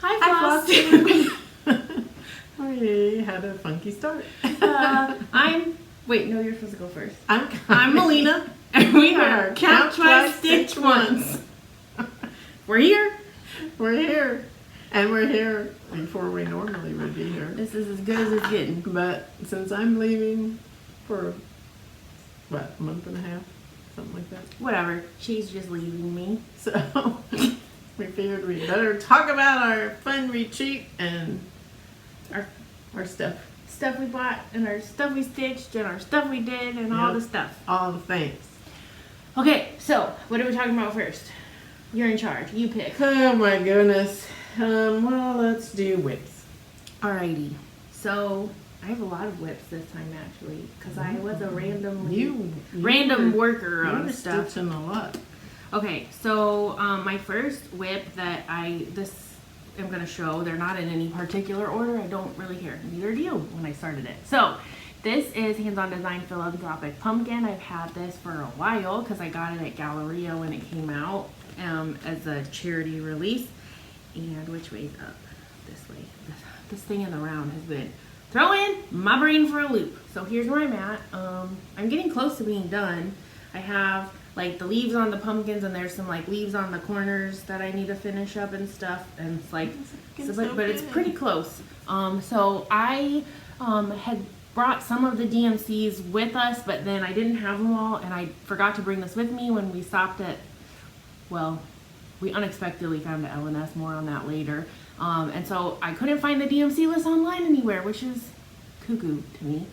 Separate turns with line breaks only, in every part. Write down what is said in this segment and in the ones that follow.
Hi,
Flosstube. We had a funky start.
Wait, no, you're supposed to go first.
I'm
Melina, and we are Count Twice, Stitch Once. We're here.
We're here. And we're here before we normally would be here.
This is as good as it's getting.
But since I'm leaving for, what, a month and a half? Something like that.
Whatever. She's just leaving me.
So we figured we better talk about our fun retreat and our stuff.
Stuff we bought, and our stuff we stitched, and our stuff we did, and all the stuff.
All the things.
Okay, so what are we talking about first? You're in charge. You pick.
Oh my goodness. Well, let's do whips.
Alrighty. So I have a lot of whips this time actually, because I was a random worker on stuff.
Stitching a lot.
Okay, so my first whip that I'm going to show, they're not in any particular order. I don't really care. Neither do you when I started it. So this is Hands-On Design Philanthropic Pumpkin. I've had this for a while because I got it at Galleria when it came out as a charity release. And which way's up? This way. This thing in the round has been throwing my brain for a loop. So here's where I'm at. I'm getting close to being done. I have like the leaves on the pumpkins, and there's some like leaves on the corners that I need to finish up and stuff. And it's like, but it's pretty close. So I had brought some of the DMCs with us, but then I didn't have them all, and I forgot to bring this with me when we stopped at, well, we unexpectedly found an LNS, more on that later. And so I couldn't find the DMC list online anywhere, which is cuckoo to me.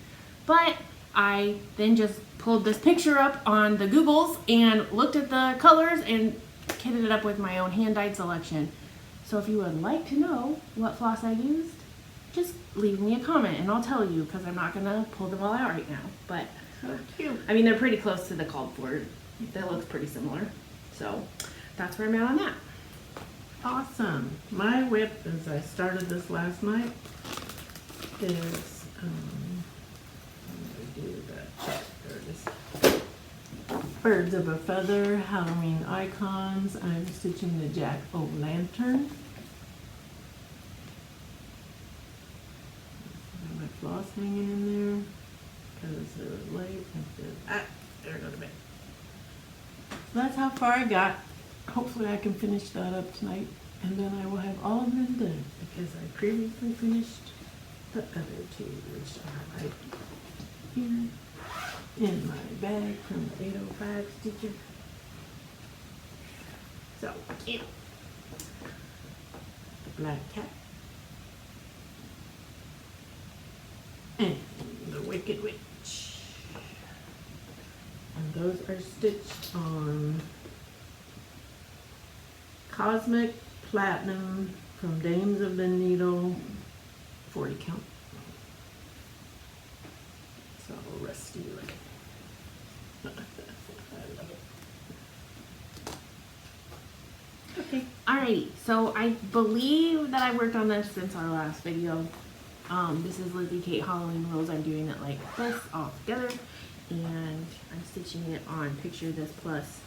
But I then just pulled this picture up on the Googles and looked at the colors and kitted it up with my own hand-dyed selection. So if you would like to know what floss I used, just leave me a comment and I'll tell you, because I'm not going to pull them all out right now. But
So cute.
I mean, they're pretty close to the called for. That looks pretty similar. So that's where I'm at on that.
Awesome. My whip, as I started this last night, is I'm gonna do the check. There it is. Birds of a Feather Halloween icons. I'm stitching the jack-o'-lantern. Got my floss hanging in there because it was late. There go to bed. So that's how far I got. Hopefully I can finish that up tonight, and then I will have all of them done, because I previously finished the other two, which are right here in my bag from the 805 stitcher. So, yeah. The black cat. And the Wicked Witch. And those are stitched on Cosmic Platinum from Dames of the Needle, 40 count. So rusty looking. I love it. Okay.
Alrighty, so I believe that I worked on this since our last video. This is Lizzie Kate Halloween Rose. I'm doing it like this all together, and I'm stitching it on Picture This Plus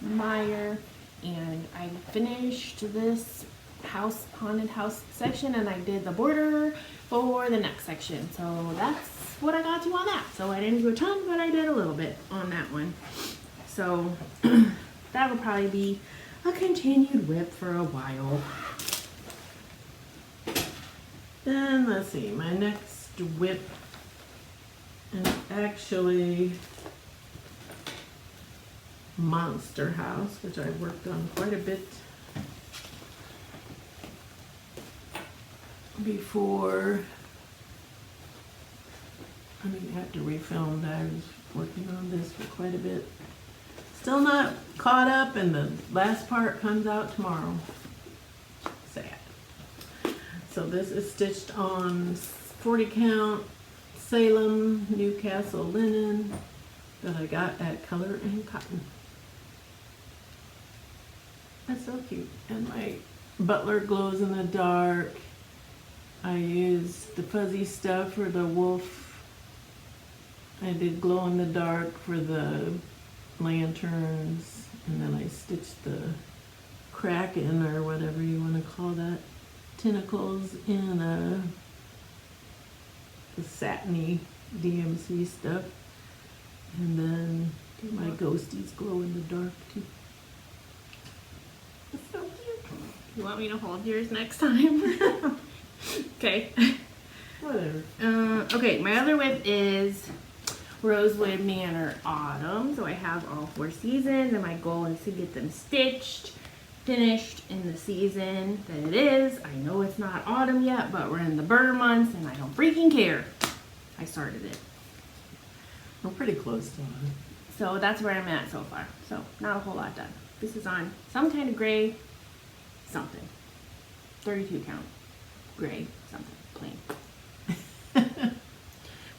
Meyer. And I finished this haunted house section, and I did the border for the next section. So that's what I got to on that. So I didn't do a ton, but I did a little bit on that one. So that'll probably be a continued whip for a while.
Then let's see, my next whip is actually Monster House, which I worked on quite a bit before. I mean, after we filmed, I was working on this for quite a bit. Still not caught up, and the last part comes out tomorrow. Sad. So this is stitched on 40 count Salem Newcastle linen that I got at Color and Cotton. That's so cute. And my Butler glows in the dark. I used the fuzzy stuff for the wolf. I did glow in the dark for the lanterns, and then I stitched the Kraken or whatever you want to call that tentacles in the satiny DMC stuff. And then my ghosties glow in the dark too. It's so cute.
You want me to hold yours next time? Okay.
Whatever.
Okay, my other whip is Rosewood Manor Autumn. So I have all 4 seasons, and my goal is to get them stitched, finished in the season that it is. I know it's not autumn yet, but we're in the burr months, and I don't freaking care. I started it.
We're pretty close to it.
So that's where I'm at so far. So not a whole lot done. This is on some kind of gray something. 32 count. Gray something. Plain.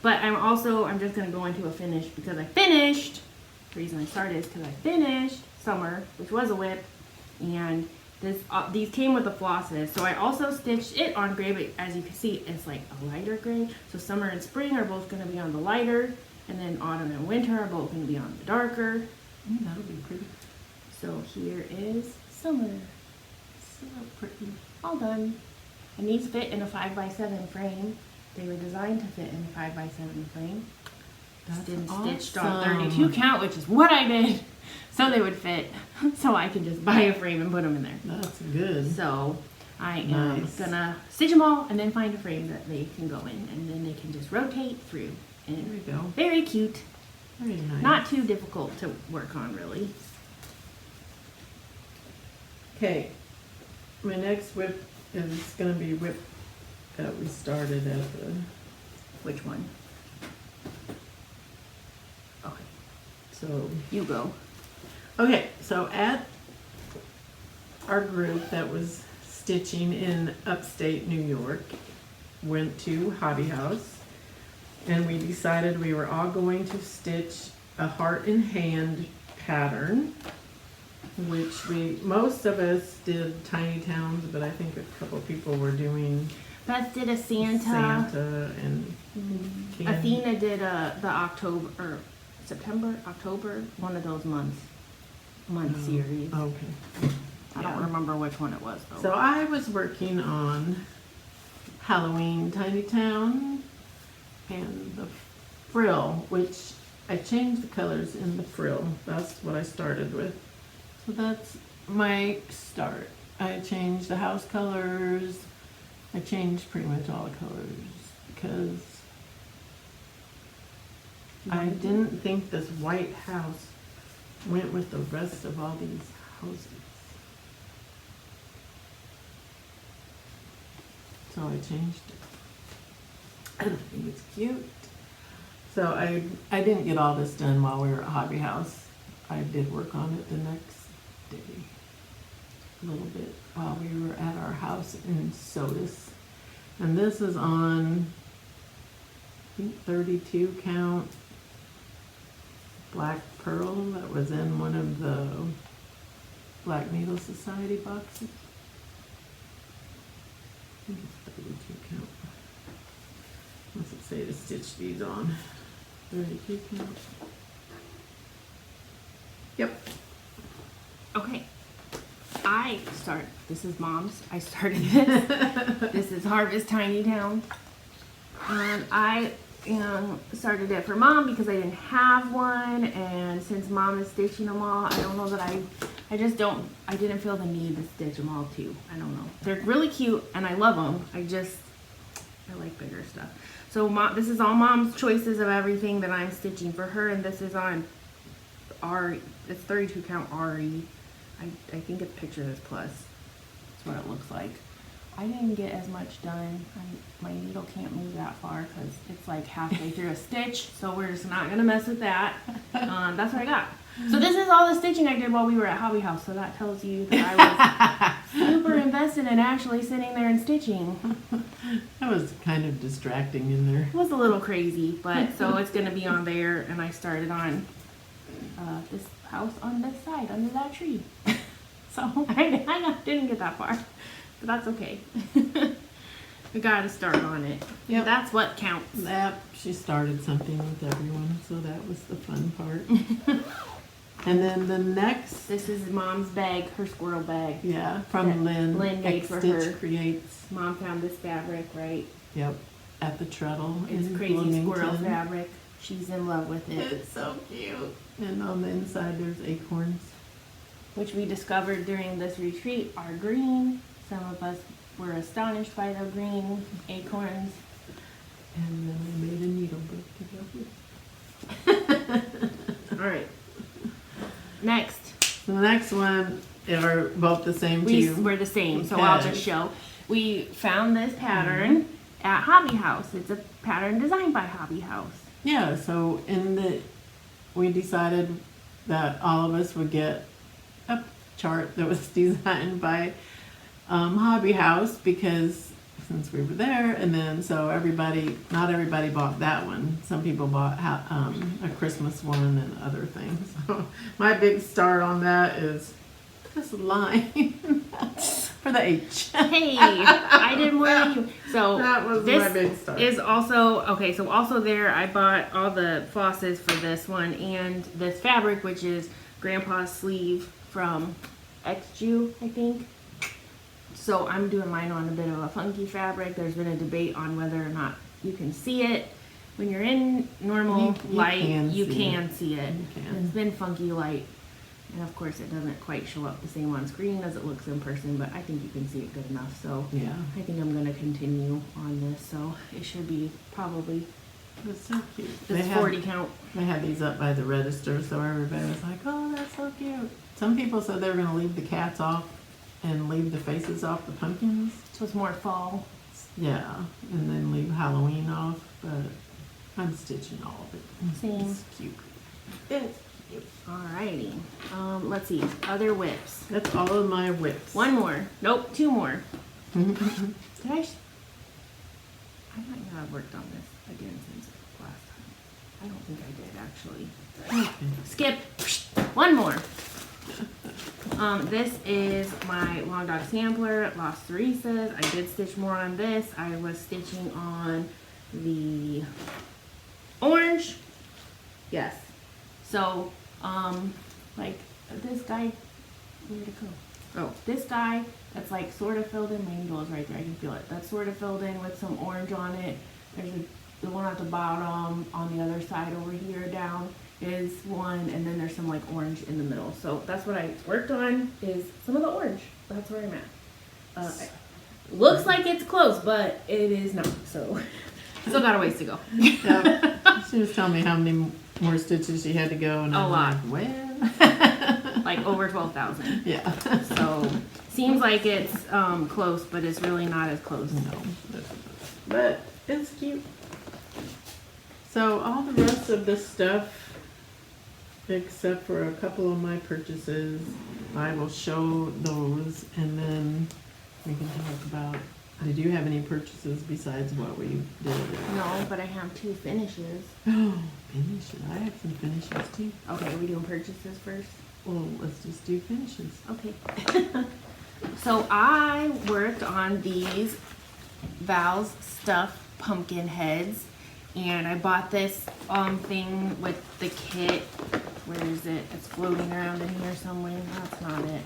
But I'm just going to go into a finish because I finished. The reason I started is because I finished Summer, which was a whip. And these came with the flosses. So I also stitched it on gray, but as you can see, it's like a lighter gray. So Summer and Spring are both going to be on the lighter. And then Autumn and Winter are both going to be on the darker.
That'll be pretty.
So here is Summer.
So pretty.
All done. And these fit in a 5x7 frame. They were designed to fit in a 5x7 frame.
That's
Stitched on
awesome.
32 count, which is what I did. So they would fit. So I can just buy a frame and put them in there.
That's good.
So I am
Nice.
gonna stitch them all and then find a frame that they can go in. And then they can just rotate through.
There we
And
go.
very cute.
Very nice.
Not too difficult to work on, really.
Okay. My next whip is going to be whip that we started at the.
Which one? Okay,
So
you go.
okay, so at our group that was stitching in upstate New York, went to Hobby House, and we decided we were all going to stitch a heart in hand pattern, which most of us did tiny towns, but I think a couple people were doing
Beth did a Santa.
Santa and
Athena did the October or September, October, one of those month series.
Okay.
I don't remember which one it was though.
So I was working on Halloween Tiny Town and the frill, which I changed the colors in the frill. That's what I started with. So that's my start. I changed the house colors. I changed pretty much all the colors because I didn't think this white house went with the rest of all these houses. So I changed it. I think it's cute. So I didn't get all this done while we were at Hobby House. I did work on it the next day. A little bit while we were at our house in Sodas. And this is on, I think, 32 count black pearl that was in one of the Black Needle Society boxes. I think it's 32 count. What's it say to stitch these on? 32 count. Yep.
Okay. This is Mom's. I started this. This is Harvest Tiny Town. And I started it for Mom because I didn't have one. And since Mom is stitching them all, I don't know that I didn't feel the need to stitch them all too. I don't know. They're really cute and I love them. I like bigger stuff. So this is all Mom's choices of everything that I'm stitching for her. And this is on it's 32 count RE. I think it's picture this plus. That's what it looks like. I didn't get as much done. My needle can't move that far because it's like halfway through a stitch. So we're just not gonna mess with that. That's what I got. So this is all the stitching I did while we were at Hobby House. So that tells you that I was super invested in actually sitting there and stitching.
That was kind of distracting in there.
It was a little crazy, but so it's gonna be on there. And I started on this house on this side under that tree. So I didn't get that far, but that's okay. We gotta start on it.
Yep.
That's what counts.
She started something with everyone, so that was the fun part. And then the next,
This is Mom's bag, her squirrel bag.
yeah, from
That
Lynn.
Lynn made for
Stitch
her.
Creates.
Mom found this fabric, right?
Yep, at the Treadle
It's
in
crazy squirrel
Bloomington.
fabric. She's in love with it.
It's so cute. And on the inside, there's acorns.
Which we discovered during this retreat are green. Some of us were astonished by the green acorns.
And then I made a needle book to go with.
All right. Next,
So the next one are both the same too.
we're the same, so I'll just show. We found this pattern at Hobby House. It's a pattern designed by Hobby House.
Yeah, so we decided that all of us would get a chart that was designed by Hobby House, because since we were there, and then so not everybody bought that one. Some people bought a Christmas one and other things. So my big star on that is this line for the H.
Hey, I did more than you. So
That was
this
my big star.
is also, okay, so also there I bought all the flosses for this one and this fabric, which is Grandpa's sleeve from XJU, I think. So I'm doing mine on a bit of a funky fabric. There's been a debate on whether or not you can see it. When you're in normal
You
light,
can
you
see
can see it.
You can.
It's been funky light. And of course it doesn't quite show up the same on screen as it looks in person, but I think you can see it good enough. So
Yeah,
I think I'm gonna continue on this. So it should be probably
it's so cute.
this 40 count.
They had these up by the register, so everybody was like, "Oh, that's so cute." Some people said they were gonna leave the cats off and leave the faces off the pumpkins.
So it's more fall.
Yeah, and then leave Halloween off, but I'm stitching all of it.
Same.
It's cute. It's cute.
Alrighty. Let's see. Other whips.
That's all of my whips.
One more. Nope, two more. Did I? I might not have worked on this again since last time. I don't think I did actually.
Okay.
Skip. One more. This is my long dog sampler at Las Teresas. I did stitch more on this. I was stitching on the orange. Yes. So, like this guy, where'd it go? Oh, this guy that's like sort of filled in. My needle is right there. I can feel it. That's sort of filled in with some orange on it. There's the one at the bottom on the other side over here down is one, and then there's some like orange in the middle. So that's what I worked on, is some of the orange. That's where I'm at. Looks like it's close, but it is not. So still got a ways to go.
Yeah. She was telling me how many more stitches she had to go, and
A
I'm
lot.
like, well.
Like over 12,000.
Yeah.
So seems like it's close, but it's really not as close.
No, but it's cute. So all the rest of the stuff, except for a couple of my purchases, I will show those, and then we can talk about, did you have any purchases besides what we did?
No, but I have two finishes.
Oh, finishes. I have some finishes too.
Okay, are we doing purchases first?
Well, let's just do finishes.
Okay. So I worked on these Val's Stuff pumpkin heads, and I bought this thing with the kit. Where is it? It's floating around in here somewhere. That's not it.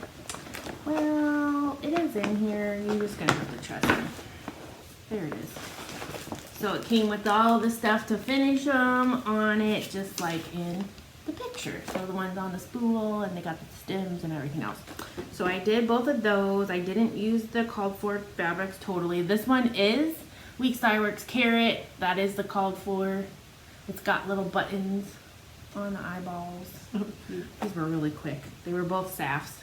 Well, it is in here. You're just gonna have to trust me. There it is. So it came with all the stuff to finish them on it, just like in the picture. So the ones on the spool, and they got the stems and everything else. So I did both of those. I didn't use the called for fabrics totally. This one is Weeks Dye Works Carrot. That is the called for. It's got little buttons on the eyeballs. These were really quick. They were both SAFs.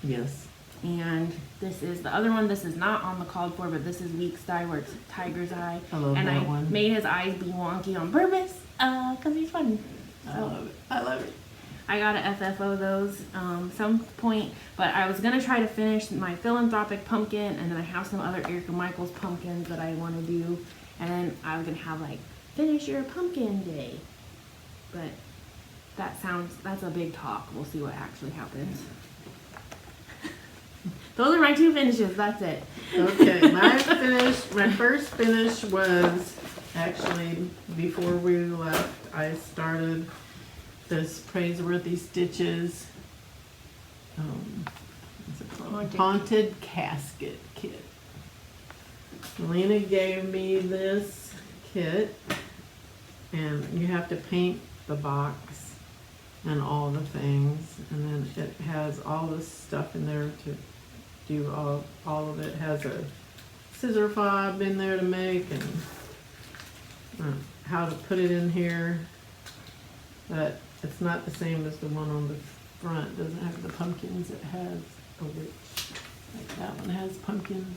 Yes.
And this is the other one. This is not on the called for, but this is Weeks Dye Works Tiger's Eye.
I love
and
that
I
one.
made his eyes be wonky on purpose because he's funny.
I love it. I love it.
I gotta FFO those some point, but I was gonna try to finish my philanthropic pumpkin, and then I have some other Erica Michaels pumpkins that I want to do, and then I was gonna have like finish your pumpkin day. But that's a big talk. We'll see what actually happens. Those are my two finishes. That's it.
Okay, my first finish was actually before we left. I started this Praiseworthy Stitches what's it called? Haunted Casket Kit. Lena gave me this kit, and you have to paint the box and all the things, and then it has all this stuff in there to do all of it. It has a scissor fob in there to make, and how to put it in here, but it's not the same as the one on the front. It doesn't have the pumpkins. It has a witch. Like that one has pumpkins.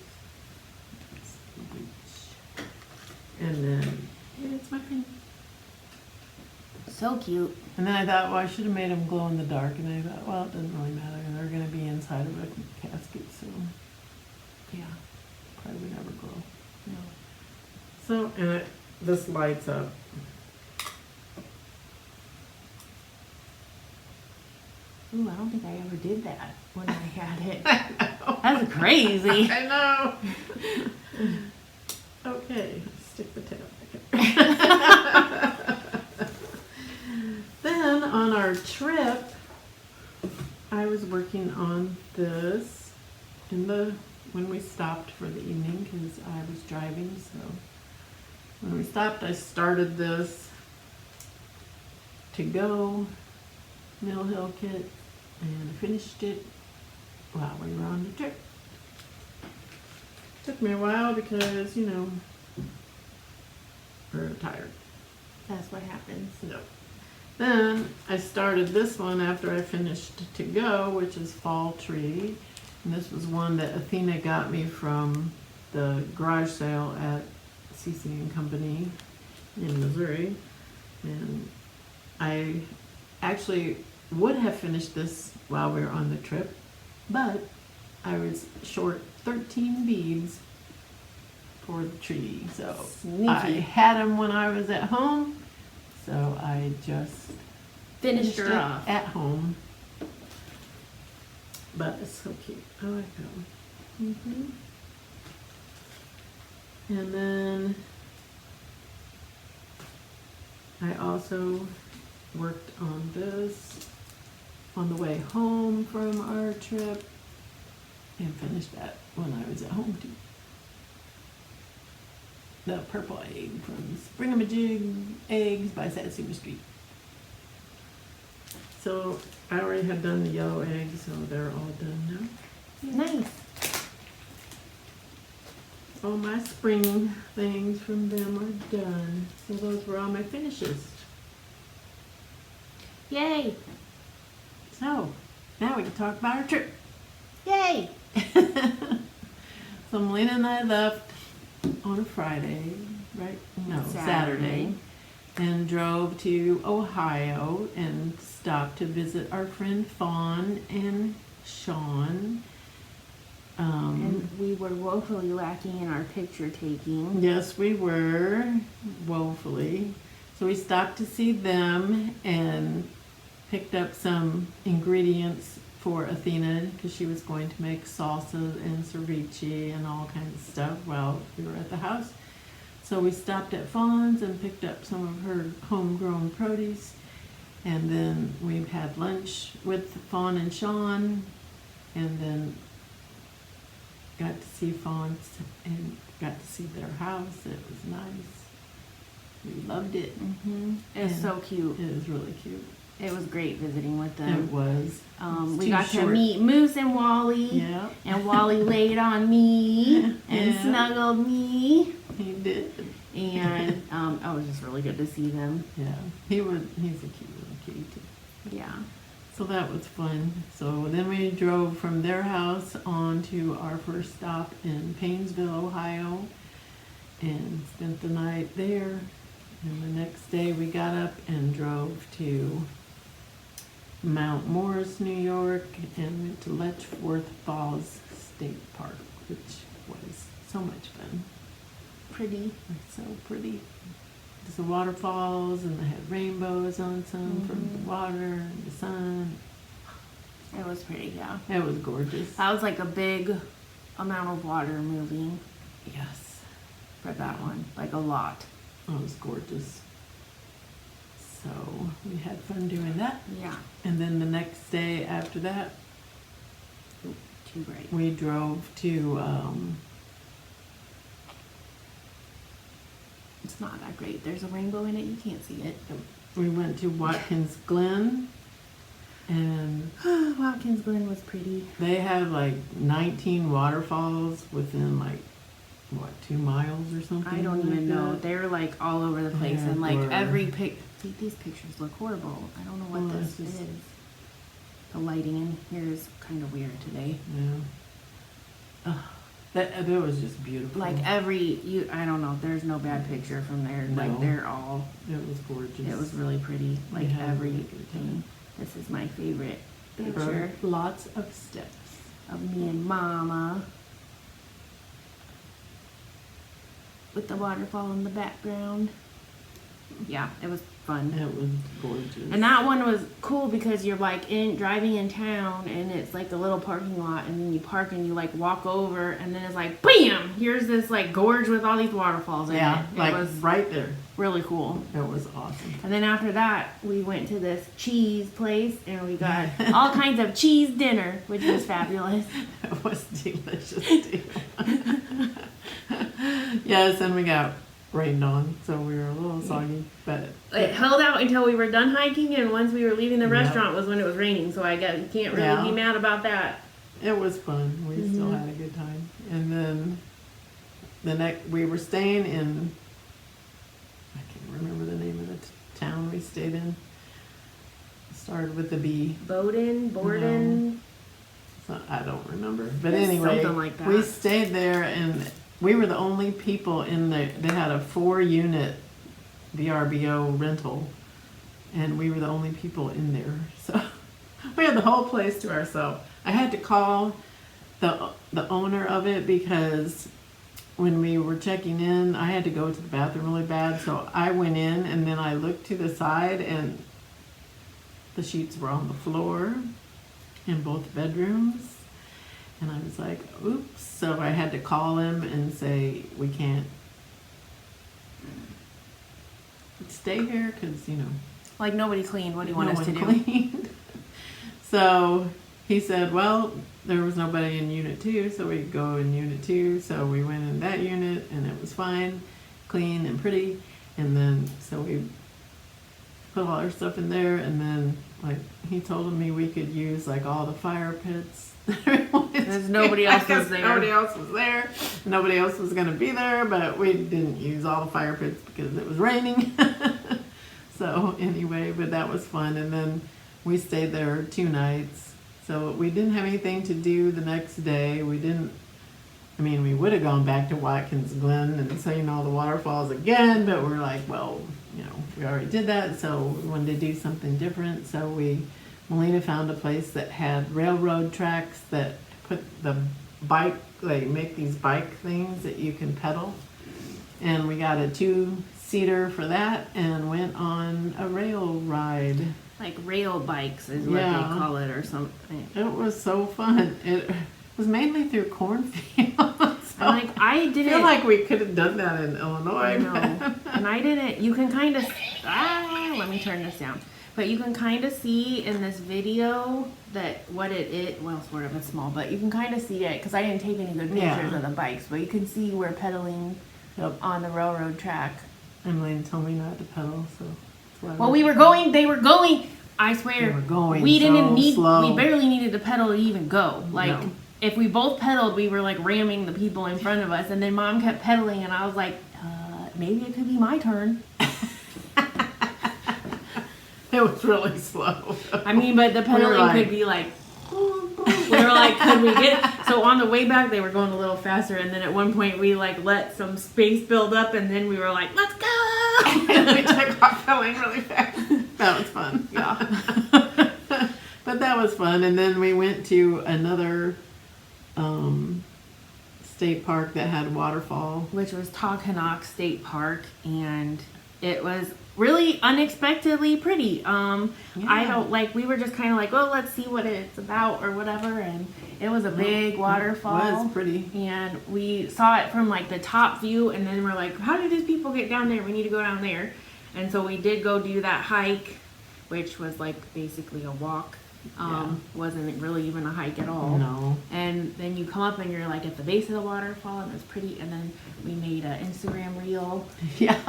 It's a witch. And then it's my pin.
So cute.
And then I thought, well, I should have made them glow in the dark. And I thought, well, it doesn't really matter. They're going to be inside of a casket, so yeah, probably never glow. No. So, and this lights up.
Ooh, I don't think I ever did that when I had it. That's crazy.
I know. Okay, stick the tail back in. Then on our trip, I was working on this when we stopped for the evening because I was driving. So when we stopped, I started this to go Mill Hill kit and finished it while we were on the trip. Took me a while because, you know, we're tired.
That's what happens.
No. Then I started this one after I finished To Go, which is Fall Tree. And this was one that Athena got me from the garage sale at CC and Company in Missouri. And I actually would have finished this while we were on the trip, but I was short 13 beads for the tree. So
Sneaky.
I had them when I was at home, so I just
Finished
it
her off.
at home. But it's so cute. I like that one. And then I also worked on this on the way home from our trip and finished that when I was at home too. The purple egg from Springamajig Eggs by Satsuma Street. So I already had done the yellow eggs, so they're all done now.
Nice.
All my spring things from them are done. So those were all my finishes.
Yay.
So now we can talk about our trip.
Yay.
So Melina and I left on a Friday, right? No, Saturday. And drove to Ohio and stopped to visit our friend Fawn and Sean.
And we were woefully lacking in our picture taking.
Yes, we were, woefully. So we stopped to see them and picked up some ingredients for Athena because she was going to make salsa and ceviche and all kinds of stuff while we were at the house. So we stopped at Fawn's and picked up some of her homegrown produce, and then we had lunch with Fawn and Sean, and then got to see Fawn's and got to see their house. It was nice. We loved it.
It was
And
so cute.
It was really cute.
It was great visiting with
It
them.
was.
We
too
got to
short.
meet Moose and Wally.
Yeah,
And Wally laid on me and
Yeah.
snuggled me.
he did.
And it was just really good to see them.
Yeah, he's a cute little kitty too.
Yeah.
So that was fun. So then we drove from their house on to our first stop in Paynesville, Ohio, and spent the night there. And the next day we got up and drove to Mount Morris, New York, and went to Letchworth Falls State Park, which was so much fun.
Pretty.
It's so pretty. There's the waterfalls, and they had rainbows on some from the water and the sun.
It was pretty, yeah.
It was gorgeous.
That was like a big amount of water moving
Yes,
for that one. Like a lot.
it was gorgeous. So we had fun doing that.
Yeah.
And then the next day after that,
Too bright.
we drove to,
It's not that great. There's a rainbow in it. You can't see it.
we went to Watkins Glen, and
Watkins Glen was pretty.
they have like 19 waterfalls within like, what, 2 miles or something?
I don't even
like
know.
that?
They're like all over the place,
Yeah,
and like
they were.
every pic. See, these pictures look horrible. I don't know what
Well,
this
it's just-
is. The lighting in here is kind of weird today.
Yeah. That was just beautiful.
Like I don't know. There's no bad picture from there. Like
No.
they're all.
It was gorgeous.
It was really pretty. Like
had a really good
everything.
time.
This is my favorite
They
picture
rode lots of steps.
of me and Mama with the waterfall in the background. Yeah, it was fun.
It was gorgeous.
And that one was cool because you're like driving in town, and it's like a little parking lot, and then you park and you like walk over, and then it's like bam, here's this like gorge with all these waterfalls in
yeah,
it. It
like
was
right there.
really cool.
It was awesome.
And then after that, we went to this cheese place, and we got all kinds of cheese dinner, which was fabulous.
It was delicious too. Yes, and we got rained on, so we were a little soggy, but
It held out until we were done hiking, and once we were leaving the
Yep.
restaurant was when it was raining. So I guess you can't really
Yeah.
be mad about that.
it was fun. We still
Mhm.
had a good time. And then we were staying in, I can't remember the name of the town we stayed in. It started with the B.
Borden.
So I don't remember. But
It's
anyway,
something like that.
we stayed there, and we were the only people in the, they had a 4-unit VRBO rental, and we were the only people in there. So we had the whole place to ourselves. I had to call the owner of it because when we were checking in, I had to go to the bathroom really bad. So I went in, and then I looked to the side, and the sheets were on the floor in both bedrooms. And I was like, oops. So I had to call him and say, we can't stay here because, you know,
Like nobody cleaned. What do you want
no
us to
one
do?
cleaned. So he said, well, there was nobody in unit 2, so we go in unit 2. So we went in that unit, and it was fine, clean and pretty. And then, so we put all our stuff in there, and then, like, he told me we could use, like, all the fire pits.
Because nobody else was there.
Nobody else was there. Nobody else was going to be there, but we didn't use all the fire pits because it was raining. So anyway, but that was fun. And then we stayed there 2 nights. So we didn't have anything to do the next day. We would have gone back to Watkins Glen and seen all the waterfalls again, but we're like, well, you know, we already did that, so we wanted to do something different. So Melina found a place that had railroad tracks that put the bike, they make these bike things that you can pedal. And we got a 2-seater for that and went on a rail ride.
Like rail bikes is what
Yeah.
they call it, or something.
It was so fun. It was mainly through cornfields. So
Like I
I
didn't.
feel like we could have done that in Illinois.
No, and I didn't. You can kind of. Let me turn this down. But you can kind of see in this video that what it is. Well, sort of. It's small, but you can kind of see it because I didn't take any good pictures
Yeah.
of the bikes. But you can see we're pedaling
Yep.
on the railroad track.
Emily told me not to pedal, so that's why
Well, we were going. They were going. I swear.
They were going
We didn't
so
need.
slow.
We barely needed to pedal to even go. Like.
No.
If we both pedaled, we were like ramming the people in front of us, and then Mom kept pedaling, and I was like, maybe it could be my turn.
It was really slow.
I mean, but the pedaling
like-
could be like, we were like, could we get? So on the way back, they were going a little faster, and then at one point we like let some space build up, and then we were like, let's go!
We took off pedaling really fast. That was fun.
Yeah.
But that was fun. And then we went to another state park that had waterfall.
Which was Tocanock State Park, and it was really unexpectedly pretty. I don't like. We were just kind of like, well, let's see what it's about or whatever, and it was a big waterfall.
It was pretty.
And we saw it from like the top view, and then we're like, how did these people get down there? We need to go down there. And so we did go do that hike, which was like basically a walk. Wasn't really even a hike at all.
No.
And then you come up and you're like at the base of the waterfall, and it was pretty. And then we made an Instagram reel.
Yeah.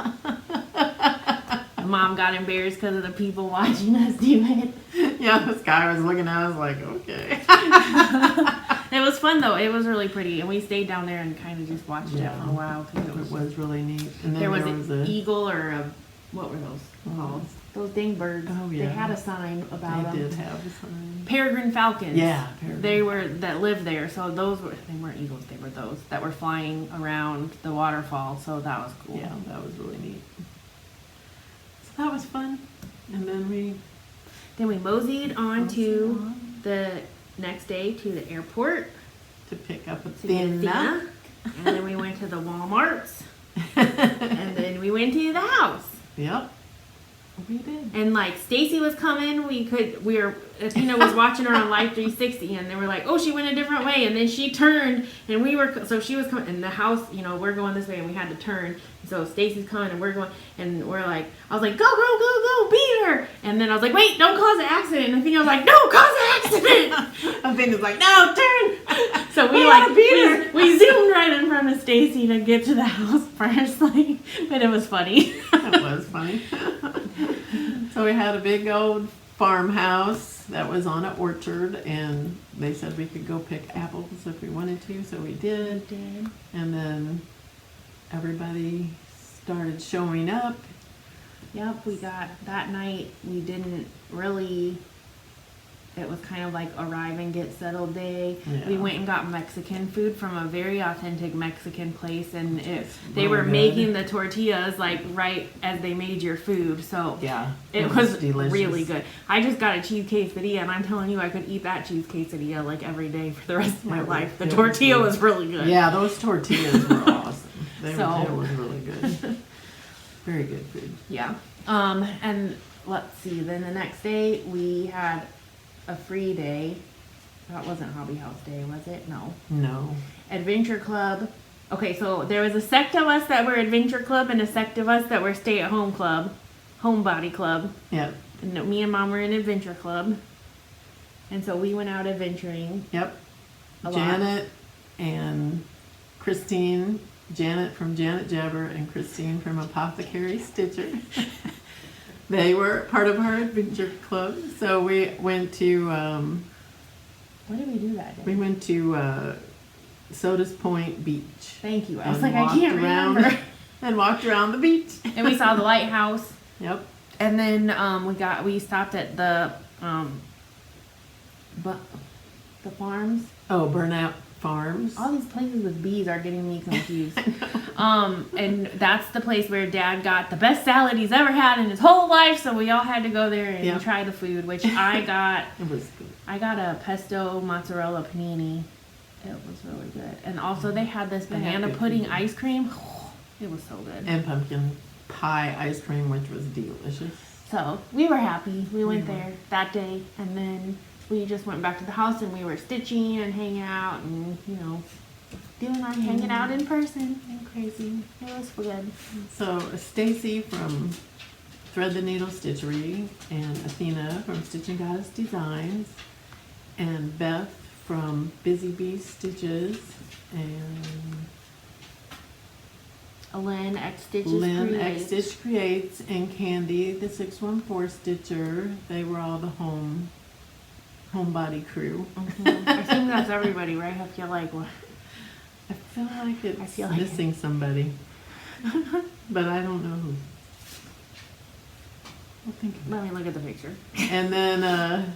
Mom got embarrassed because of the people watching us do it.
Yeah, this guy was looking at us like, okay.
It was fun though. It was really pretty, and we stayed down there and kind of just watched it for a while. Cause
It was really neat. And then
there was
a
an eagle or a, what were those called? Those dang birds.
Oh,
They
yeah.
had a sign about them.
They did have a sign.
Peregrine falcons.
Yeah, peregrine.
They were that lived there. So those were, they weren't eagles. They were those that were flying around the waterfall. So that was cool.
Yeah, that was really neat. So that was fun. And then we
moseyed on to the next day to the airport
to pick up a
to get
thin
Athena. And then we went to the Walmarts. And then we went to the house.
Yep. We did.
And like Stacy was coming, Athena was watching her on Life 360, and they were like, oh, she went a different way, and then she turned, and so she was coming, and the house, we're going this way, and we had to turn. So Stacy's coming, and we're going, and we're like, I was like, go, beat her, and then I was like, wait, don't cause an accident, and Athena was like, no, cause an accident.
Athena's like, no, turn.
So we we zoomed right in front of Stacy to get to the house first, like, but it was funny.
That was funny. So we had a big old farmhouse that was on an orchard, and they said we could go pick apples if we wanted to, so we did. And then everybody started showing up.
Yep, we got that night. We didn't really. It was kind of like arrive and get settled day.
Yeah.
We went and got Mexican food from a very authentic Mexican place, and they
really
were
good.
making the tortillas like right as they made your food. So
Yeah,
it was
delicious.
really good. I just got a cheese quesadilla, and I'm telling you, I could eat that cheese quesadilla like every day for the rest of my life. The tortilla was really good.
Yeah, those tortillas were awesome. It was really good. Very good food.
Yeah. And let's see. Then the next day we had a free day. That wasn't Hobby House Day, was it? No. Adventure Club. Okay, so there was a sect of us that were Adventure Club and a sect of us that were Stay at Home Club, Homebody Club.
Yep.
And me and Mom were in Adventure Club. And so we went out adventuring.
Yep.
A lot.
Janet and Christine. Janet from Janet Jabber and Christine from Apothecary Stitcher. They were part of our adventure club. So we went to
What did we do that day?
we went to Sodas Point Beach.
Thank you. I was
and
like, I can't remember.
And walked around the beach.
And we saw the lighthouse.
Yep.
And then we stopped at the farms.
Oh, Burnout Farms.
All these places with bees are getting me confused. And that's the place where Dad got the best salad he's ever had in his whole life. So we all had to go there and try the food, which I got.
It was good.
I got a pesto mozzarella panini. It was really good. And also they had this banana pudding ice cream. It was so good.
And pumpkin pie ice cream, which was delicious.
So we were happy. We went there that day, and then we just went back to the house and we were stitching and hanging out and, doing our hanging out in person and crazy. It was good.
So Stacy from Thread the Needle Stitchery, and Athena from Stitching Goddess Designs, and Beth from Busy Bee Stitches, and
Lynn X Stitches
Lynn
Creates.
X Stitch Creates, and Candy the 614 Stitcher. They were all the homebody crew.
Mm-hmm. I think that's everybody, right? I feel like
I feel like it's
like
missing somebody, but I don't know who. I'll think of it.
let me look at the picture.
And then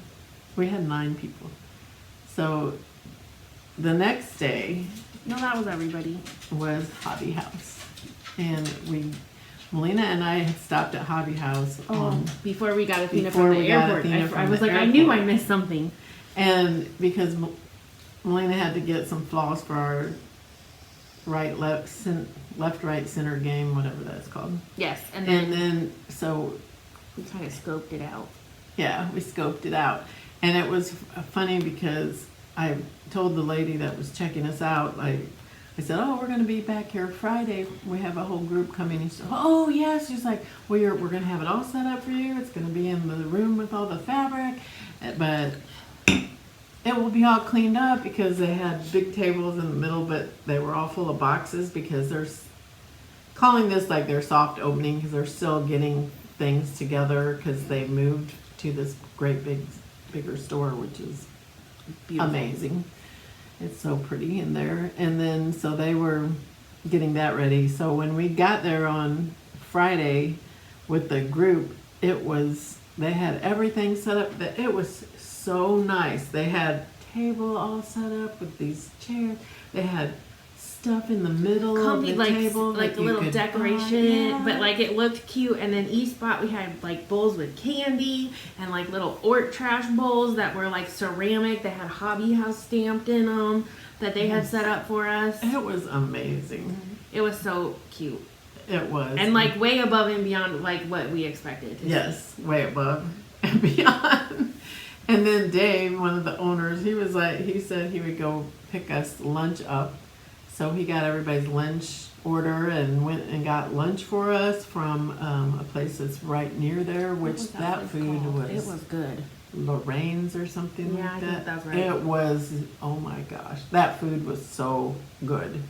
we had 9 people. So the next day
No, that was everybody.
was Hobby House. And Melina and I had stopped at Hobby House
Before we got Athena
before
from the
we got
airport.
Athena
I
from
was
the
like, I knew I
airport.
missed something.
And because Melina had to get some floss for our left, right, center game, whatever that's called.
Yes, and
And
then
then, so
we kind of scoped it out.
yeah, we scoped it out. And it was funny because I told the lady that was checking us out, I I said, oh, we're going to be back here Friday. We have a whole group coming. She said, oh, yes. She's like, well, we're going to have it all set up for you. It's going to be in the room with all the fabric. But it will be all cleaned up because they had big tables in the middle, but they were all full of boxes because they're calling this like their soft opening because they're still getting things together because they moved to this great bigger store, which is
Beautiful.
amazing. It's so pretty in there. And then, so they were getting that ready. So when we got there on Friday with the group, they had everything set up. It was so nice. They had table all set up with these chairs. They had stuff in the middle of the table.
Like a little decoration, but like it looked cute. And then each spot we had like bowls with candy and like little Ort trash bowls that were like ceramic. They had Hobby House stamped in them that they had set up for us.
It was amazing.
It was so cute.
It was.
And like way above and beyond like what we expected.
Yes, way above and beyond. And then Dave, one of the owners, he said he would go pick us lunch up. So he got everybody's lunch order and went and got lunch for us from a place that's right near there, which that food was.
It was good.
Lorraine's or something
Yeah,
like
I
that.
think that's right.
It was, oh my gosh, that food was so good.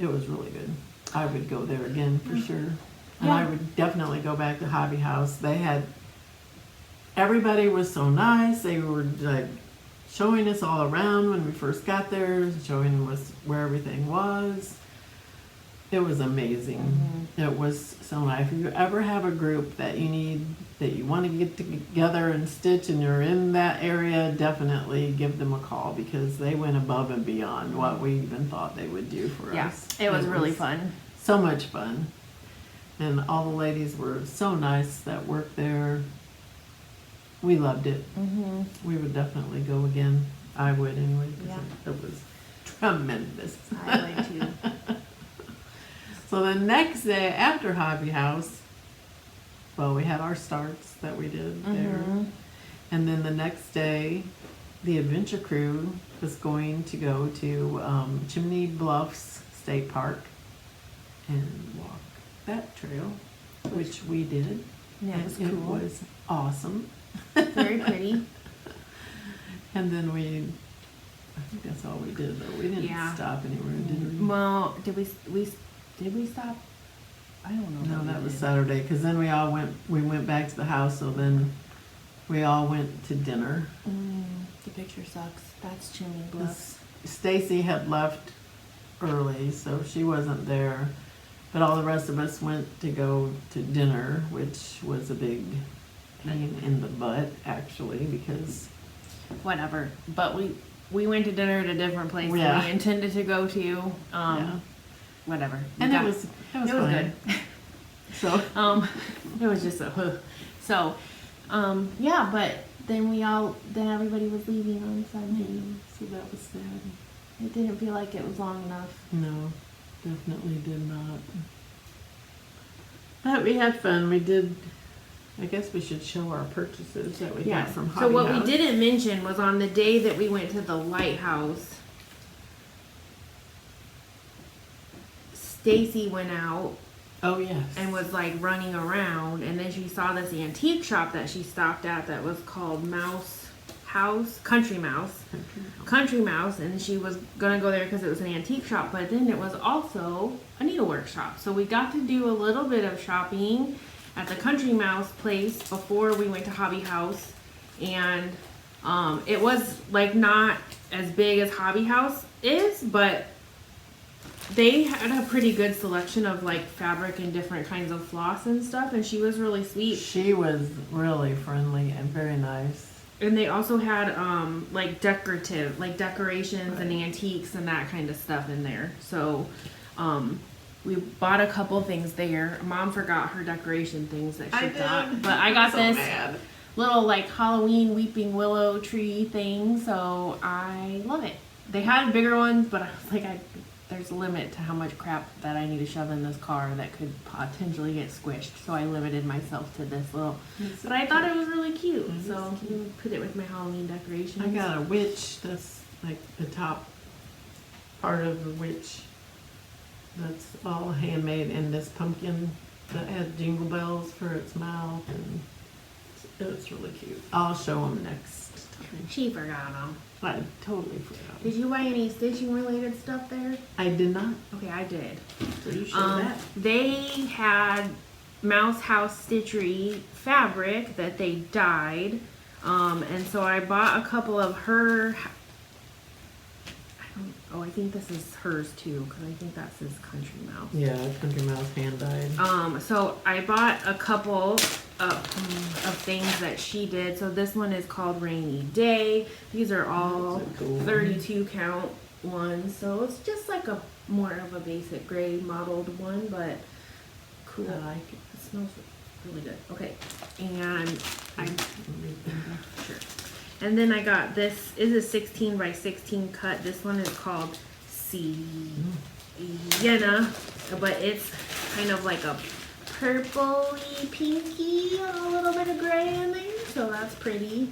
It was really good. I would go there again for sure. And
Yeah.
I would definitely go back to Hobby House. Everybody was so nice. They were like showing us all around when we first got there, showing us where everything was. It was amazing. It was so nice. If you ever have a group that you want to get together and stitch and you're in that area, definitely give them a call because they went above and beyond what we even thought they would do for us.
It was really fun.
So much fun. And all the ladies were so nice that worked there. We loved it. We would definitely go again. I would anyway. It was tremendous.
I would too.
So the next day after Hobby House, well, we had our starts that we did there. And then the next day, the adventure crew was going to go to Chimney Bluffs State Park and walk that trail, which we did.
Yeah, it was
And
cool.
It was awesome.
Very pretty.
And then I think that's all we did though. We didn't stop anywhere, did we?
Well, did we stop? I don't know.
No, that was Saturday, because then we went back to the house, so then we all went to dinner.
The picture sucks. That's Chimney Bluffs.
Stacy had left early, so she wasn't there. But all the rest of us went to go to dinner, which was a big pain in the butt, actually, because...
Whatever. But we went to dinner at a different place than we intended to go to. Whatever.
And it was fun.
Good.
So...
it was just so, but then everybody was leaving on Sunday.
So that was sad.
It didn't feel like it was long enough.
No, definitely did not. But we had fun. We did... I guess we should show our purchases that we got from Hobby
So what
House.
we didn't mention was on the day that we went to the lighthouse, Stacy went out
Oh, yes.
and was like running around, and then she saw this antique shop that she stopped at that was called Country Mouse, and she was gonna go there because it was an antique shop, but then it was also a needlework shop. So we got to do a little bit of shopping at the Country Mouse place before we went to Hobby House, and it was like not as big as Hobby House is, but they had a pretty good selection of like fabric and different kinds of floss and stuff, and she was really sweet.
She was really friendly and very nice.
And they also had like decorations and antiques and that kind of stuff in there. So we bought a couple things there. Mom forgot her decoration things that she got, but I got this little like Halloween weeping willow tree thing, so I love it. They had bigger ones, but I was like, there's a limit to how much crap that I need to shove in this car that could potentially get squished, so I limited myself to this little. But I thought it was really cute, so we would put it with my Halloween decorations.
I got a witch. That's like the top part of the witch That's all handmade, and this pumpkin that has jingle bells for its mouth, and it's really cute. I'll show them next time.
She forgot them.
I totally forgot.
Did you buy any stitching related stuff there?
I did not.
Okay, I did.
So you show that.
They had Mouse House Stitchery fabric that they dyed. And so I bought a couple of her, I think this is hers too, because I think that says Country Mouse.
Yeah, Country Mouse hand dyed.
So I bought a couple of things that she did. So this one is called Rainy Day. These are all
That's a cool one.
32 count ones. So it's just like a more of a basic gray modeled one, but cool.
I like it.
It smells really good. Okay, and sure. And then I got this is a 16 by 16 cut. This one is called Sienna, but it's kind of like a purpley pinky, a little bit of gray in there. So that's pretty.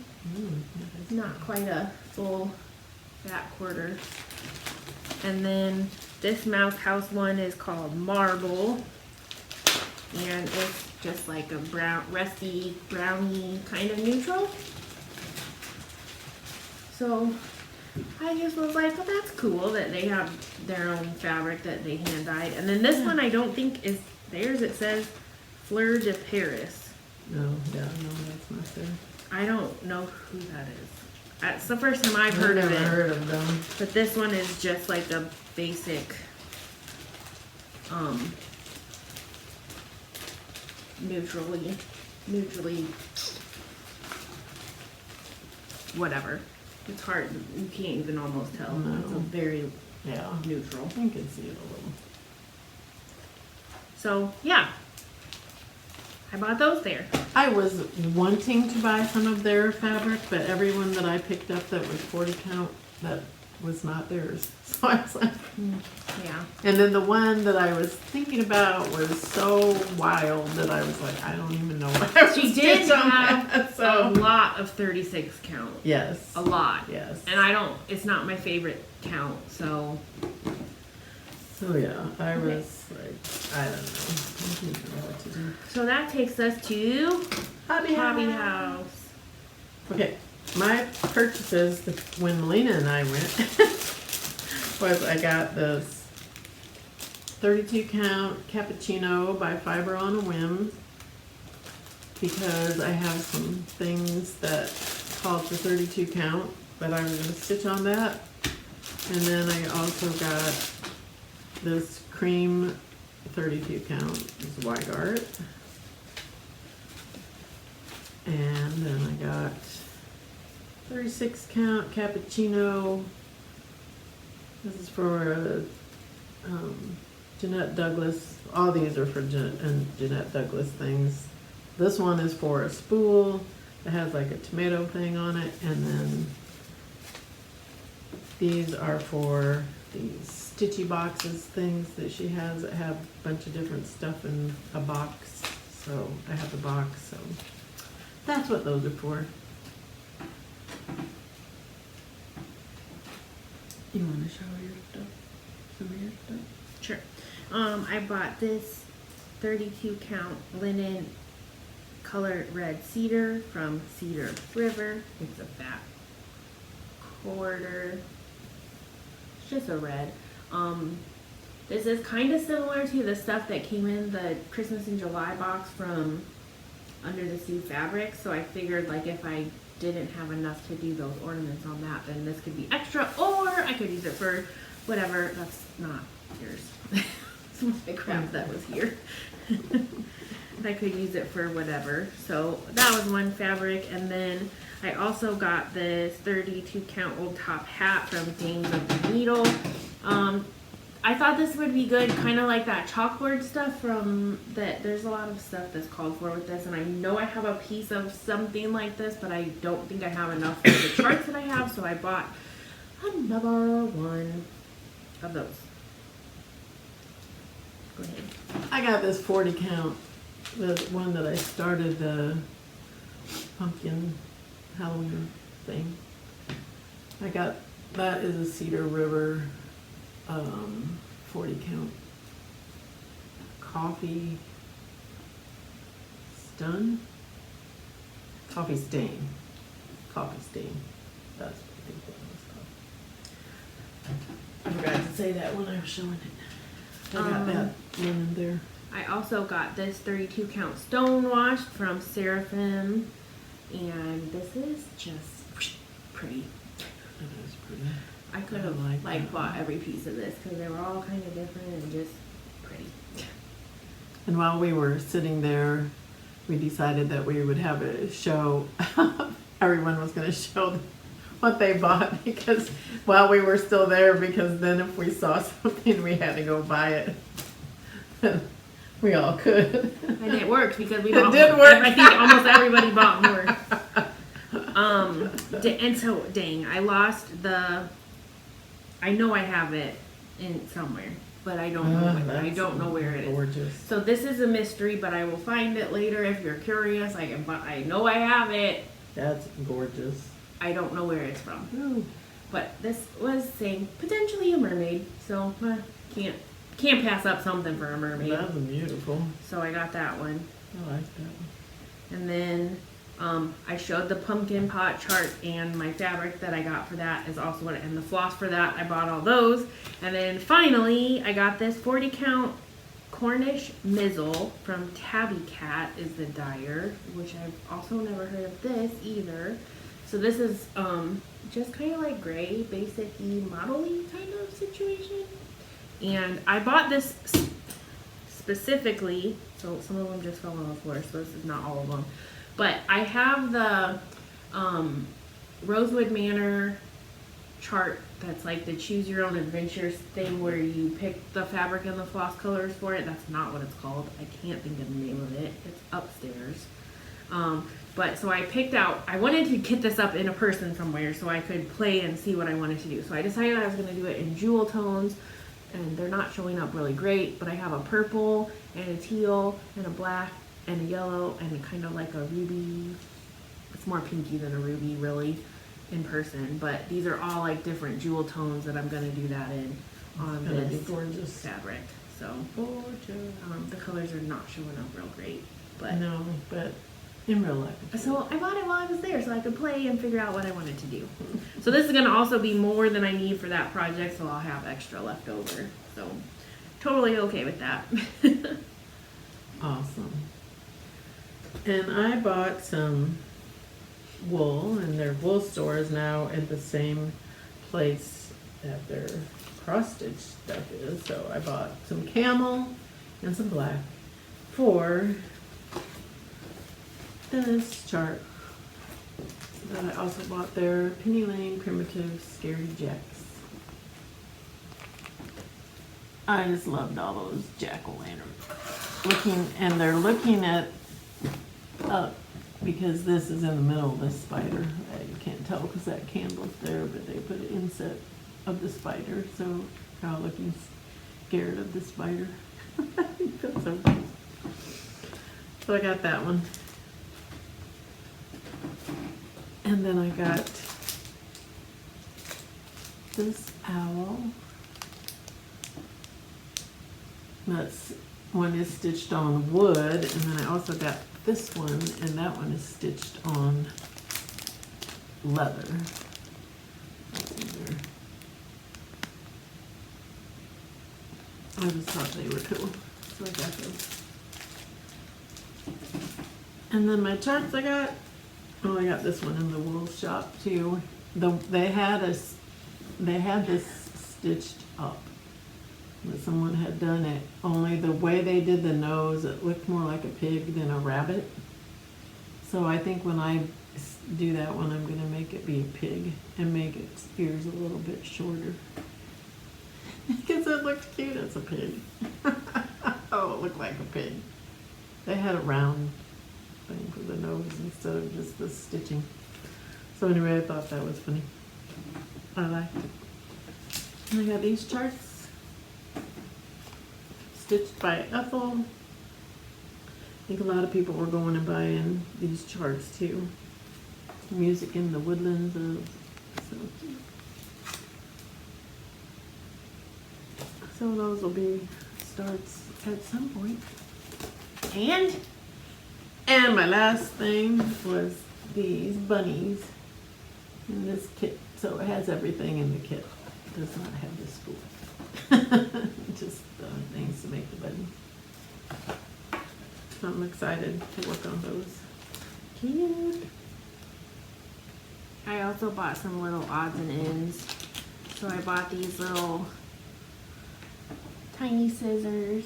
Not quite a full fat quarter. And then this Mouse House one is called Marble. And it's just like a brown, rusty, browny kind of neutral. So I just was like, oh, that's cool that they have their own fabric that they hand dyed. And then this one I don't think is theirs. It says Fleur de Paris.
No, yeah, no, that's not there.
I don't know who that is. That's the first time I've heard of
never
it.
heard of them.
But this one is just like a basic, neutrally, whatever. It's hard. You can't even almost tell.
No.
It's a very
Yeah,
neutral.
you can see it a little.
So yeah, I bought those there.
I was wanting to buy some of their fabric, but every one that I picked up that was 40 count, that was not theirs. So I was like,
Yeah.
and then the one that I was thinking about was so wild that I was like, I don't even know what I was
She did
stitch on
have
that,
a
so.
lot of 36 count.
Yes.
A lot.
Yes.
And I don't. It's not my favorite count. So
So yeah, I was like, I don't know. I didn't know what to do.
so that takes us to
Hobby
House.
Okay, my purchases when Melina and I went was I got this 32 count cappuccino by Fiber on a Whim because I have some things that called for 32 count, but I'm going to stitch on that. And then I also got this cream 32 count, this white art. And then I got 36 count cappuccino. This is for Jeanette Douglas. All these are for Jeanette Douglas things. This one is for a spool that has like a tomato thing on it. And then these are for these stitchy boxes things that she has that have a bunch of different stuff in a box. So I have the box, so that's what those are for. You want to show your stuff? Some of your stuff?
Sure. I bought this 32 count linen colored red cedar from Cedar River. It's a fat quarter. It's just a red. This is kind of similar to the stuff that came in the Christmas in July box from Under the Sea Fabric. So I figured like if I didn't have enough to do those ornaments on that, then this could be extra, or I could use it for whatever. That's not yours. Some of the crap that was here. I could use it for whatever. So that was one fabric. And then I also got this 32 count old top hat from Dames of the Needle. I thought this would be good, kind of like that chalkboard stuff from that. There's a lot of stuff that's called for with this, and I know I have a piece of something like this, but I don't think I have enough for the charts that I have, so I bought another one of those. Go ahead.
I got this 40 count, the one that I started the pumpkin Halloween thing. I got, that is a Cedar River 40 count coffee stun? Coffee stain. Coffee stain. That's what I think that was called. I forgot to say that when I was showing it. I got that one in there.
I also got this 32 count stone washed from Seraphim, and this is just pretty.
It is pretty.
I could have
like that
bought every piece of this because they were all kind of different and just pretty.
And while we were sitting there, we decided that we would have a show. Everyone was going to show what they bought because while we were still there, because then if we saw something, we had to go buy it. We all could.
And it worked because we
It
bought
did
more.
work.
I think almost everybody bought more. And so, dang, I lost I know I have it in somewhere, but I don't know. I don't know where it is.
Gorgeous.
So this is a mystery, but I will find it later if you're curious. I know I have it.
That's gorgeous.
I don't know where it's from.
Ooh.
But this was saying potentially a mermaid, so can't pass up something for a mermaid.
That's beautiful.
So I got that one.
I like that one.
And then I showed the pumpkin pot chart, and my fabric that I got for that is also what, and the floss for that, I bought all those. And then finally, I got this 40 count Cornish Mizzle from Tabby Cat is the dyer, which I've also never heard of this either. So this is just kind of like gray, basic-y, model-y kind of situation. And I bought this specifically, so some of them just fell on the floor, so this is not all of them. But I have the Rosewood Manor chart that's like the choose your own adventures thing where you pick the fabric and the floss colors for it. That's not what it's called. I can't think of the name of it. It's upstairs. But so I picked out, I wanted to get this up in a person somewhere so I could play and see what I wanted to do. So I decided I was going to do it in jewel tones, and they're not showing up really great, but I have a purple and a teal and a black and a yellow and kind of like a ruby. It's more pinky than a ruby really in person, but these are all like different jewel tones that I'm going to do that in on this
gorgeous
fabric. So
gorgeous.
The colors are not showing up real great, but
no, but in real life.
so I bought it while I was there so I could play and figure out what I wanted to do. So this is going to also be more than I need for that project, so I'll have extra left over. So totally okay with that.
Awesome. And I bought some wool, and their wool store is now at the same place that their cross stitch stuff is. So I bought some camel and some black for this chart. Then I also bought their Penny Lane Primitive Scary Jacks. I just loved all those jack-o'-lanterns. And they're looking at up because this is in the middle of this spider. You can't tell because that candle's there, but they put an inset of the spider, so they're all looking scared of the spider. That's so cute. So I got that one. And then I got this owl. That's one is stitched on wood, and then I also got this one, and that one is stitched on leather. That's in there. I just thought they were cool, so I got those. And then my charts I got this one in the wool shop too. They had this stitched up, but someone had done it. Only the way they did the nose, it looked more like a pig than a rabbit. So I think when I do that one, I'm gonna make it be a pig and make its ears a little bit shorter. Because it looks cute as a pig. Oh, it looked like a pig. They had a round thing for the nose instead of just the stitching. So anyway, I thought that was funny. I liked it. And I got these charts stitched by Ethel. I think a lot of people were going and buying these charts too. Music in the Woodlands of so cute. So those will be starts at some point.
And
my last thing was these bunnies in this kit. So it has everything in the kit. It does not have the spool. Just things to make the bunny. So I'm excited to work on those. Cute.
I also bought some little odds and ends. So I bought these little tiny scissors.